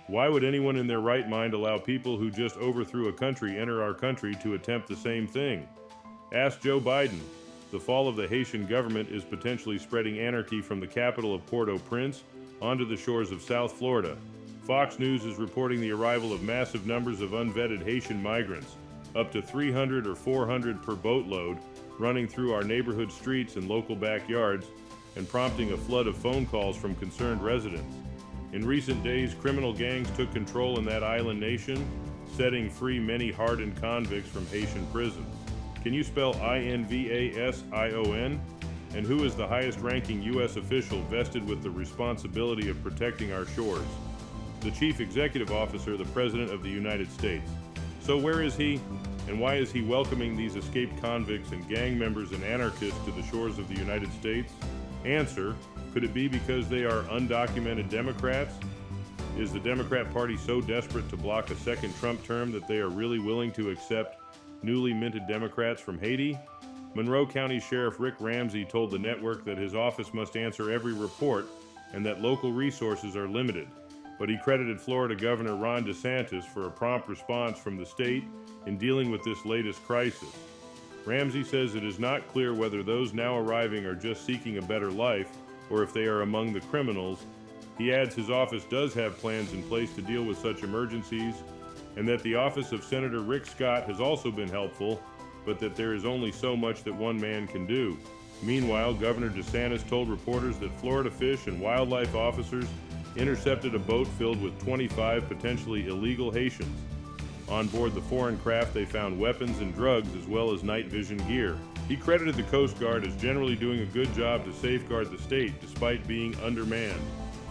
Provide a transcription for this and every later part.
Why would anyone in their right mind allow people who just overthrew a country enter our country to attempt the same thing? Ask Joe Biden. The fall of the Haitian government is potentially spreading anarchy from the capital of Port-au-Prince onto the shores of South Florida. Fox News is reporting the arrival of massive numbers of unvetted Haitian migrants, up to 300 or 400 per boatload, running through our neighborhood streets and local backyards, and prompting a flood of phone calls from concerned residents. In recent days, criminal gangs took control in that island nation, setting free many hardened convicts from Haitian prisons. Can you spell INVASION? And who is the highest-ranking U.S. official vested with the responsibility of protecting our shores? The Chief Executive Officer, the President of the United States. So where is he? And why is he welcoming these escaped convicts and gang members and anarchists to the shores of the United States? Answer: could it be because they are undocumented Democrats? Is the Democrat Party so desperate to block a second Trump term that they are really willing to accept newly minted Democrats from Haiti? Monroe County Sheriff Rick Ramsey told the network that his office must answer every report and that local resources are limited, but he credited Florida Governor Ron DeSantis for a prompt response from the state in dealing with this latest crisis. Ramsey says it is not clear whether those now arriving are just seeking a better life or if they are among the criminals. He adds his office does have plans in place to deal with such emergencies, and that the office of Senator Rick Scott has also been helpful, but that there is only so much that one man can do. Meanwhile, Governor DeSantis told reporters that Florida Fish and Wildlife officers intercepted a boat filled with 25 potentially illegal Haitians. On board the foreign craft, they found weapons and drugs as well as night vision gear. He credited the Coast Guard as generally doing a good job to safeguard the state despite being undermanned.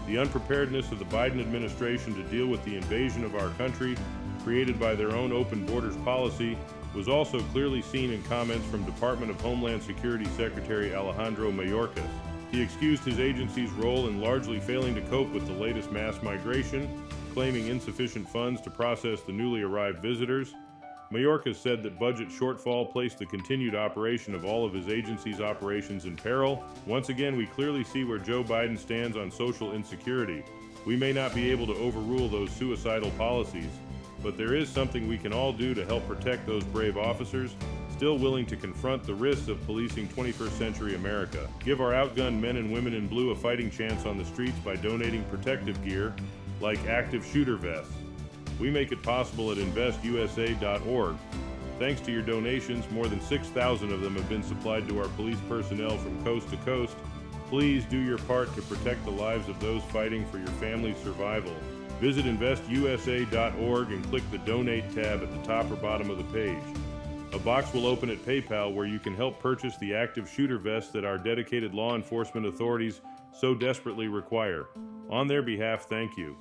The unpreparedness of the Biden administration to deal with the invasion of our country created by their own open borders policy was also clearly seen in comments from Department of Homeland Security Secretary Alejandro Mayorkas. He excused his agency's role in largely failing to cope with the latest mass migration, claiming insufficient funds to process the newly arrived visitors. Mayorkas said that budget shortfall placed the continued operation of all of his agency's operations in peril. Once again, we clearly see where Joe Biden stands on social insecurity. We may not be able to overrule those suicidal policies, but there is something we can all do to help protect those brave officers, still willing to confront the risks of policing 21st century America. Give our outgunned men and women in blue a fighting chance on the streets by donating protective gear, like active shooter vests. We make it possible at investusa.org. Thanks to your donations, more than 6,000 of them have been supplied to our police personnel from coast to coast. Please do your part to protect the lives of those fighting for your family's survival. Visit investusa.org and click the Donate tab at the top or bottom of the page. A box will open at PayPal where you can help purchase the active shooter vests that our dedicated law enforcement authorities so desperately require. On their behalf, thank you.